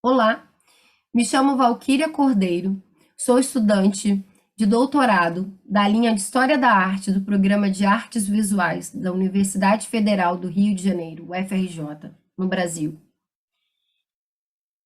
Olá, me chamo Valquíria Cordeiro, sou estudante de doutorado da linha de História da Arte do Programa de Artes Visuais da Universidade Federal do Rio de Janeiro, UFRJ, no Brasil.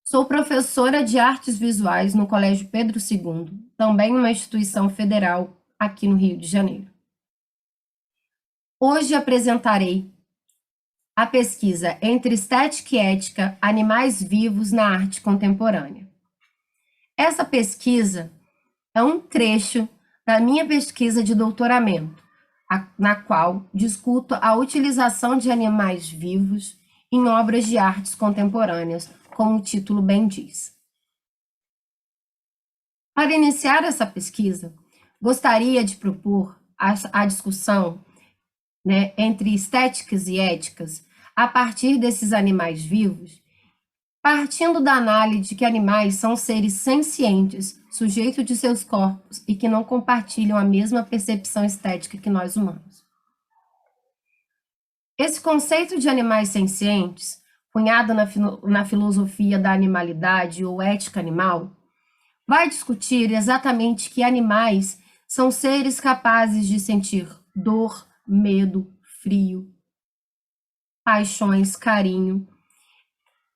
Sou professora de Artes Visuais no Colégio Pedro II, também uma instituição federal aqui no Rio de Janeiro. Hoje apresentarei a pesquisa Entre Estética e Ética, Animais Vivos na Arte Contemporânea. Essa pesquisa é um trecho da minha pesquisa de doutoramento, na qual discuto a utilização de animais vivos em obras de artes contemporâneas, como o título bem diz. Para iniciar essa pesquisa, gostaria de propor a discussão entre estéticas e éticas a partir desses animais vivos, partindo da análise de que animais são seres sencientes, sujeitos de seus corpos e que não compartilham a mesma percepção estética que nós humanos. Esse conceito de animais sencientes, cunhado na filosofia da animalidade ou ética animal, vai discutir exatamente que animais são seres capazes de sentir dor, medo, frio, paixões, carinho,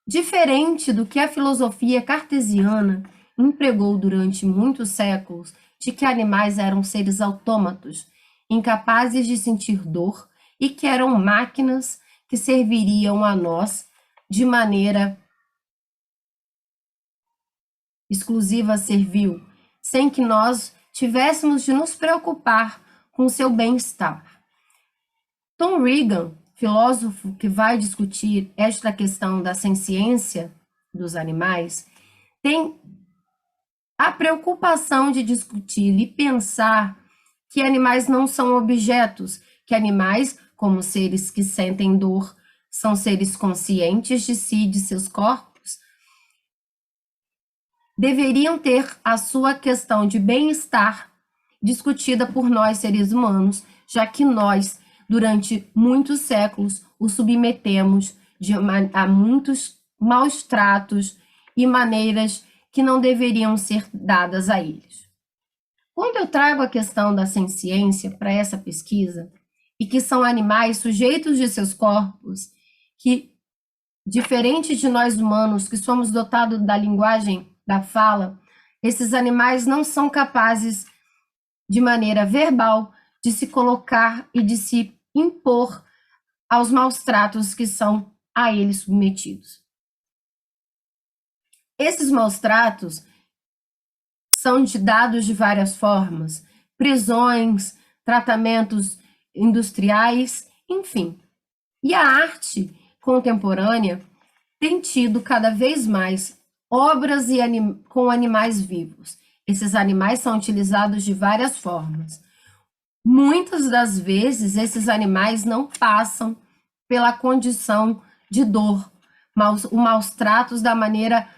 diferente do que a filosofia cartesiana empregou durante muitos séculos, de que animais eram seres autômatos, incapazes de sentir dor e que eram máquinas que serviriam a nós de maneira exclusiva, servil, sem que nós tivéssemos de nos preocupar com o seu bem-estar. Tom Regan, filósofo que vai discutir esta questão da senciência dos animais, tem a preocupação de discutir e pensar que animais não são objetos, que animais, como seres que sentem dor, são seres conscientes de si e de seus corpos, deveriam ter a sua questão de bem-estar discutida por nós, seres humanos, já que nós, durante muitos séculos, o submetemos a muitos maus tratos e maneiras que não deveriam ser dadas a eles. Quando eu trago a questão da senciência para essa pesquisa, e que são animais sujeitos de seus corpos, que, diferente de nós humanos, que somos dotados da linguagem da fala, esses animais não são capazes, de maneira verbal, de se colocar e de se impor aos maus tratos que são a eles submetidos. Esses maus tratos são dados de várias formas, prisões, tratamentos industriais, enfim. E a arte contemporânea tem tido cada vez mais obras com animais vivos. Esses animais são utilizados de várias formas. Muitas das vezes, esses animais não passam pela condição de dor, o maus tratos da maneira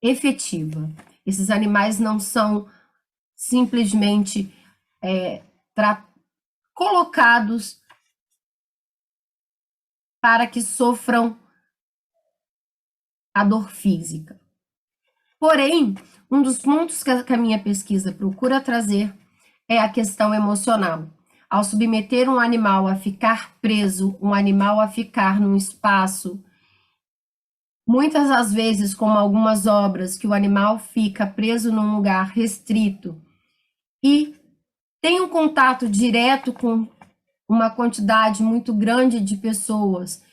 efetiva. Esses animais não são simplesmente colocados para que sofram a dor física. Porém, um dos pontos que a minha pesquisa procura trazer é a questão emocional. Ao submeter um animal a ficar preso, um animal a ficar num espaço, muitas das vezes, como algumas obras, que o animal fica preso num lugar restrito e tem um contato direto com uma quantidade muito grande de pessoas,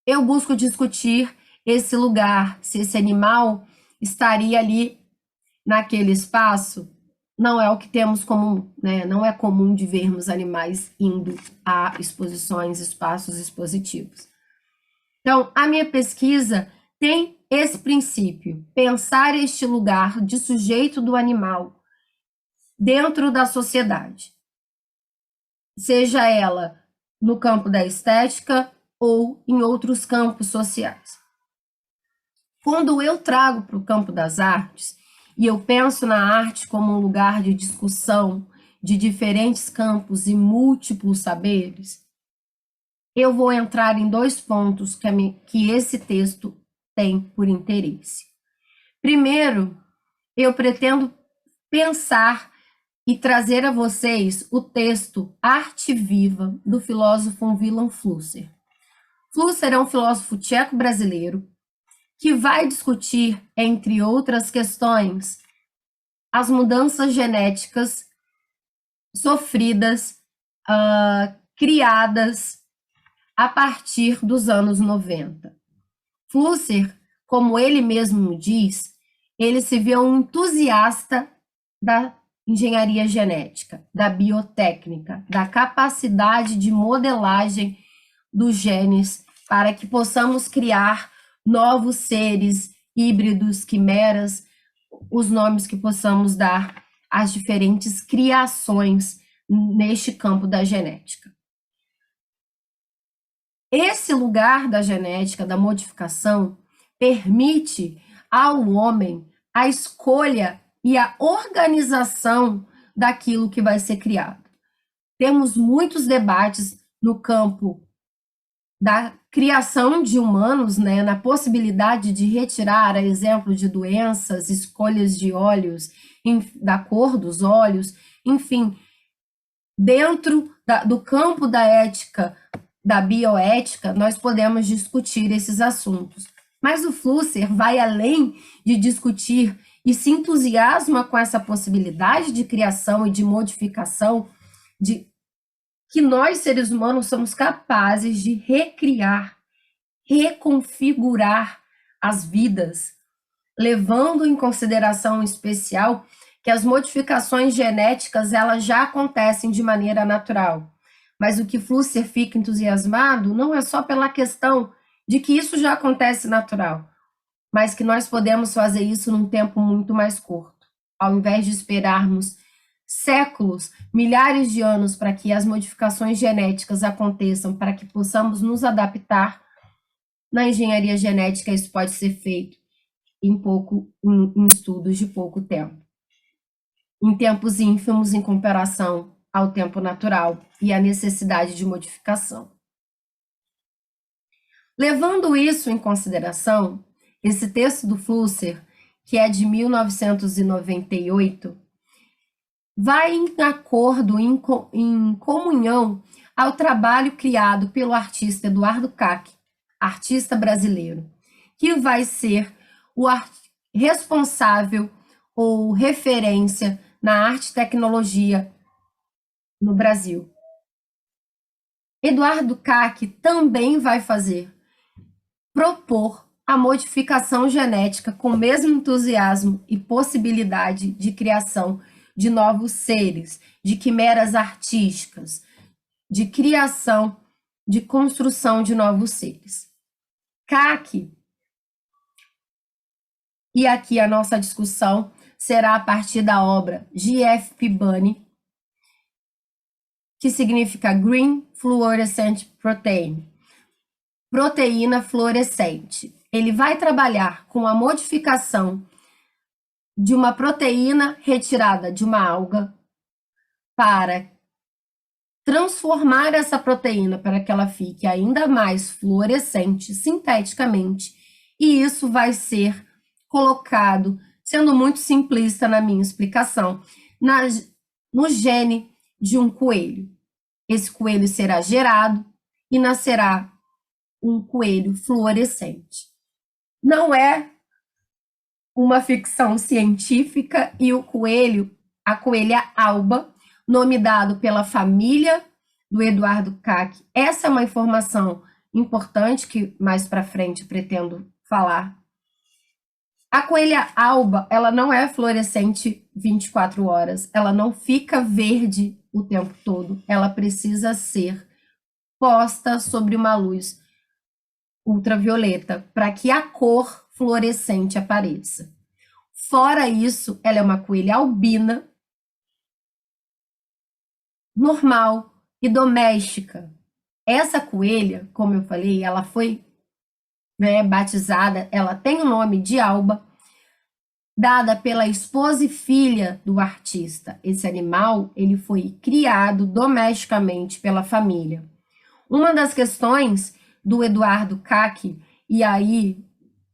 eu busco discutir esse lugar, se esse animal estaria ali naquele espaço. Não é o que temos comum, não é comum de vermos animais indo a exposições, espaços expositivos. Então, a minha pesquisa tem esse princípio, pensar este lugar de sujeito do animal dentro da sociedade, seja ela no campo da estética ou em outros campos sociais. Quando eu trago para o campo das artes, e eu penso na arte como um lugar de discussão de diferentes campos e múltiplos saberes, eu vou entrar em dois pontos que esse texto tem por interesse. Primeiro, eu pretendo pensar e trazer a vocês o texto Arte Viva, do filósofo Milan Flusser. Flusser é um filósofo tcheco-brasileiro que vai discutir, entre outras questões, as mudanças genéticas sofridas, criadas a partir dos anos 90. Flusser, como ele mesmo diz, ele se vê um entusiasta da engenharia genética, da biotécnica, da capacidade de modelagem dos genes para que possamos criar novos seres, híbridos, quimeras, os nomes que possamos dar às diferentes criações neste campo da genética. Esse lugar da genética, da modificação, permite ao homem a escolha e a organização daquilo que vai ser criado. Temos muitos debates no campo da criação de humanos, né, na possibilidade de retirar, a exemplo de doenças, escolhas de olhos, da cor dos olhos, enfim, dentro do campo da ética, da bioética, nós podemos discutir esses assuntos. Mas o Flusser vai além de discutir e se entusiasma com essa possibilidade de criação e de modificação, de que nós, seres humanos, somos capazes de recriar, reconfigurar as vidas, levando em consideração em especial que as modificações genéticas elas já acontecem de maneira natural. Mas o que Flusser fica entusiasmado não é só pela questão de que isso já acontece natural, mas que nós podemos fazer isso num tempo muito mais curto. Ao invés de esperarmos séculos, milhares de anos para que as modificações genéticas aconteçam, para que possamos nos adaptar, na engenharia genética isso pode ser feito em estudos de pouco tempo. Em tempos ínfimos em comparação ao tempo natural e à necessidade de modificação. Levando isso em consideração, esse texto do Flusser, que é de 1998, vai em acordo, em comunhão ao trabalho criado pelo artista Eduardo Kac, artista brasileiro, que vai ser o responsável ou referência na arte e tecnologia no Brasil. Eduardo Kac também vai propor a modificação genética com o mesmo entusiasmo e possibilidade de criação de novos seres, de quimeras artísticas, de criação, de construção de novos seres. Kac, e aqui a nossa discussão será a partir da obra G.F.P. Bunny, que significa Green Fluorescent Protein, proteína fluorescente. Ele vai trabalhar com a modificação de uma proteína retirada de uma alga para transformar essa proteína para que ela fique ainda mais fluorescente sinteticamente, e isso vai ser colocado, sendo muito simplista na minha explicação, no gene de um coelho. Esse coelho será gerado e nascerá um coelho fluorescente. Não é uma ficção científica, e o coelho, a coelha alba, nome dado pela família do Eduardo Kac. Essa é uma informação importante que mais para frente pretendo falar. A coelha alba, ela não é fluorescente 24 horas, ela não fica verde o tempo todo, ela precisa ser posta sobre uma luz ultravioleta para que a cor fluorescente apareça. Fora isso, ela é uma coelha albina, normal e doméstica. Essa coelha, como eu falei, ela foi batizada, ela tem o nome de Alba, dada pela esposa e filha do artista. Esse animal, ele foi criado domesticamente pela família. Uma das questões do Eduardo Kac, e aí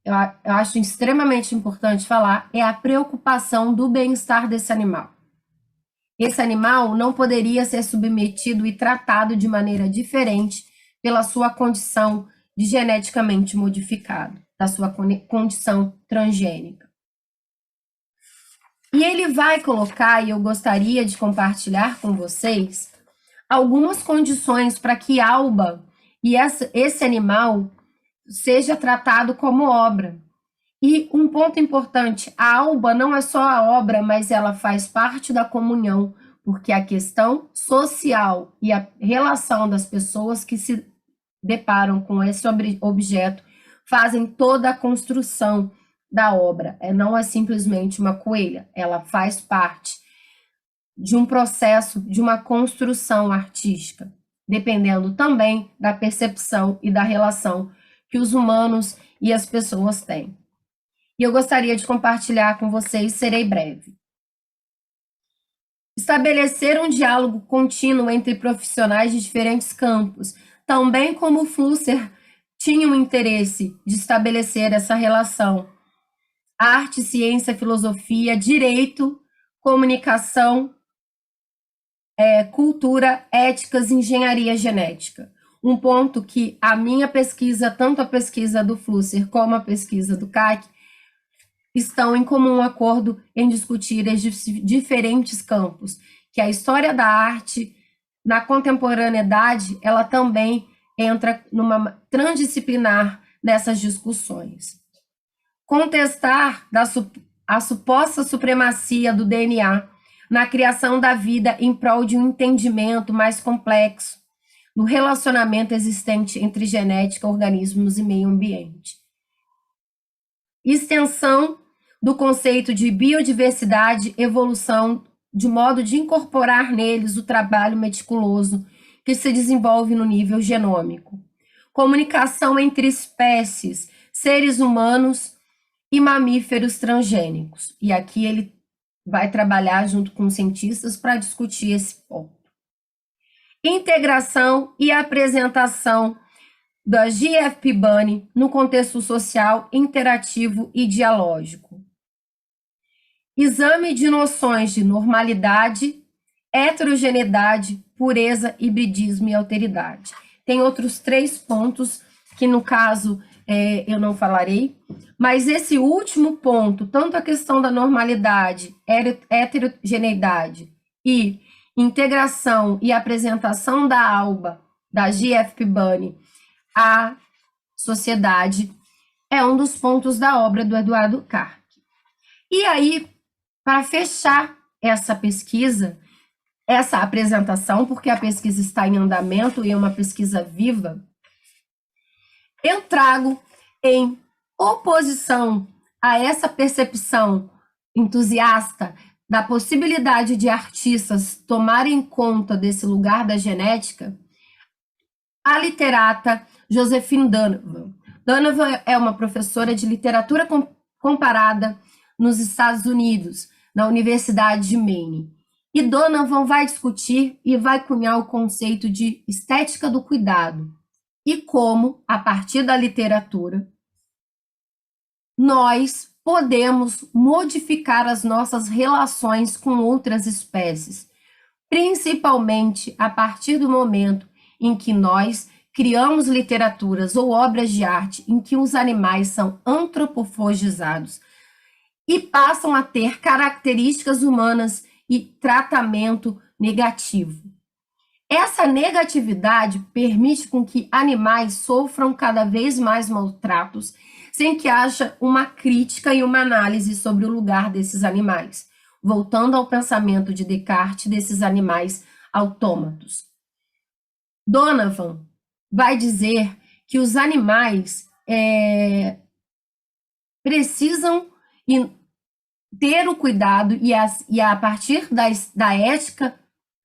eu acho extremamente importante falar, é a preocupação do bem-estar desse animal. Esse animal não poderia ser submetido e tratado de maneira diferente pela sua condição de geneticamente modificado, da sua condição transgênica. E ele vai colocar, e eu gostaria de compartilhar com vocês, algumas condições para que Alba e esse animal seja tratado como obra. E um ponto importante, a alba não é só a obra, mas ela faz parte da comunhão, porque a questão social e a relação das pessoas que se deparam com esse objeto fazem toda a construção da obra. Não é simplesmente uma coelha, ela faz parte de um processo, de uma construção artística, dependendo também da percepção e da relação que os humanos e as pessoas têm. E eu gostaria de compartilhar com vocês, serei breve. Estabelecer um diálogo contínuo entre profissionais de diferentes campos, também como o Flusser tinha um interesse de estabelecer essa relação. Arte, ciência, filosofia, direito, comunicação, cultura, éticas, engenharia genética. Um ponto que a minha pesquisa, tanto a pesquisa do Flusser como a pesquisa do CAC, estão em comum acordo em discutir esses diferentes campos, que a história da arte, na contemporaneidade, ela também entra numa transdisciplinar nessas discussões. Contestar a suposta supremacia do DNA na criação da vida em prol de um entendimento mais complexo do relacionamento existente entre genética, organismos e meio ambiente. Extensão do conceito de biodiversidade, evolução, de modo de incorporar neles o trabalho meticuloso que se desenvolve no nível genômico. Comunicação entre espécies, seres humanos e mamíferos transgênicos. E aqui ele vai trabalhar junto com cientistas para discutir esse ponto. Integração e apresentação da GFP Bunny no contexto social, interativo e dialógico. Exame de noções de normalidade, heterogeneidade, pureza, hibridismo e alteridade. Tem outros 3 pontos que, no caso, eu não falarei, mas esse último ponto, tanto a questão da normalidade, heterogeneidade e integração e apresentação da ALBA, da GFP Bunny, à sociedade, é um dos pontos da obra do Eduardo Kark. E aí, para fechar essa pesquisa, essa apresentação, porque a pesquisa está em andamento e é uma pesquisa viva, eu trago em oposição a essa percepção entusiasta da possibilidade de artistas tomarem conta desse lugar da genética, a literata Josephine Donovan. Donovan é uma professora de literatura comparada nos Estados Unidos, na Universidade de Maine. E Donovan vai discutir e vai cunhar o conceito de estética do cuidado e como, a partir da literatura, nós podemos modificar as nossas relações com outras espécies, principalmente a partir do momento em que nós criamos literaturas ou obras de arte em que os animais são antropofagizados e passam a ter características humanas e tratamento negativo. Essa negatividade permite com que animais sofram cada vez mais maltratos, sem que haja uma crítica e uma análise sobre o lugar desses animais, voltando ao pensamento de Descartes desses animais autômatos. Donovan vai dizer que os animais precisam ter o cuidado e a partir da ética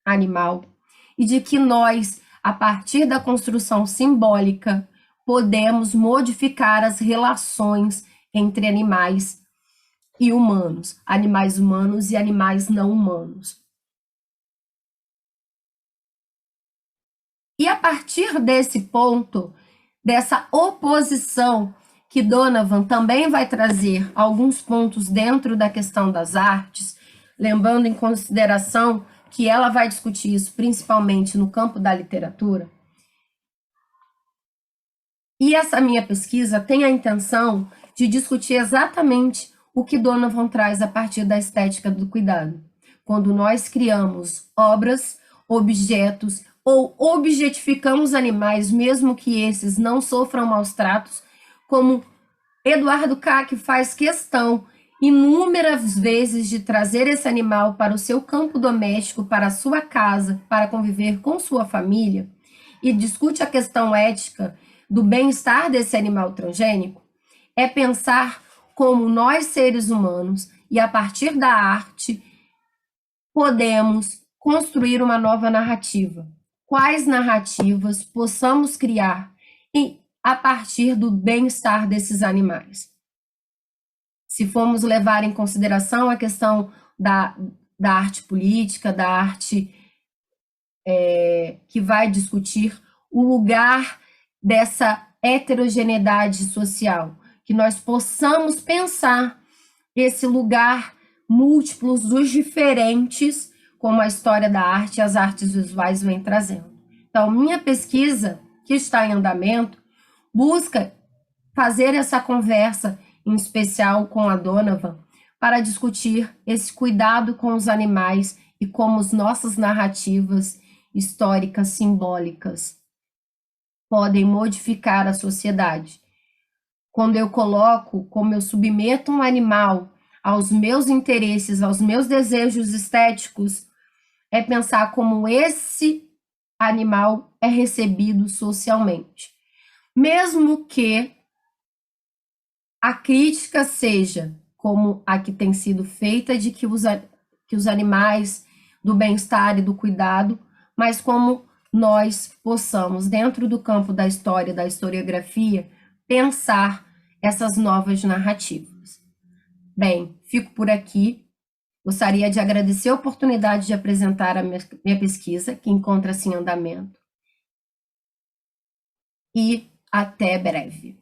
animal e de que nós, a partir da construção simbólica, podemos modificar as relações entre animais e humanos e animais não humanos. E a partir desse ponto, dessa oposição que Donovan também vai trazer alguns pontos dentro da questão das artes, levando em consideração que ela vai discutir isso principalmente no campo da literatura. E essa minha pesquisa tem a intenção de discutir exatamente o que Donovan traz a partir da estética do cuidado. Quando nós criamos obras, objetos ou objetificamos animais, mesmo que esses não sofram maus tratos, como Eduardo Kac faz questão inúmeras vezes de trazer esse animal para o seu campo doméstico, para a sua casa, para conviver com sua família, e discute a questão ética do bem-estar desse animal transgênico, é pensar como nós, seres humanos, e a partir da arte, podemos construir uma nova narrativa. Quais narrativas possamos criar a partir do bem-estar desses animais? Se formos levar em consideração a questão da arte política, da arte que vai discutir o lugar dessa heterogeneidade social, que nós possamos pensar esse lugar múltiplos dos diferentes, como a história da arte e as artes visuais vem trazendo. Então, minha pesquisa, que está em andamento, busca fazer essa conversa, em especial com a Donovan, para discutir esse cuidado com os animais e como as nossas narrativas históricas, simbólicas, podem modificar a sociedade. Quando eu coloco, como eu submeto um animal aos meus interesses, aos meus desejos estéticos, é pensar como esse animal é recebido socialmente. Mesmo que a crítica seja como a que tem sido feita de que os animais do bem-estar e do cuidado, mas como nós possamos, dentro do campo da história, da historiografia, pensar essas novas narrativas. Bem, fico por aqui. Gostaria de agradecer a oportunidade de apresentar a minha pesquisa, que encontra-se em andamento. E até breve.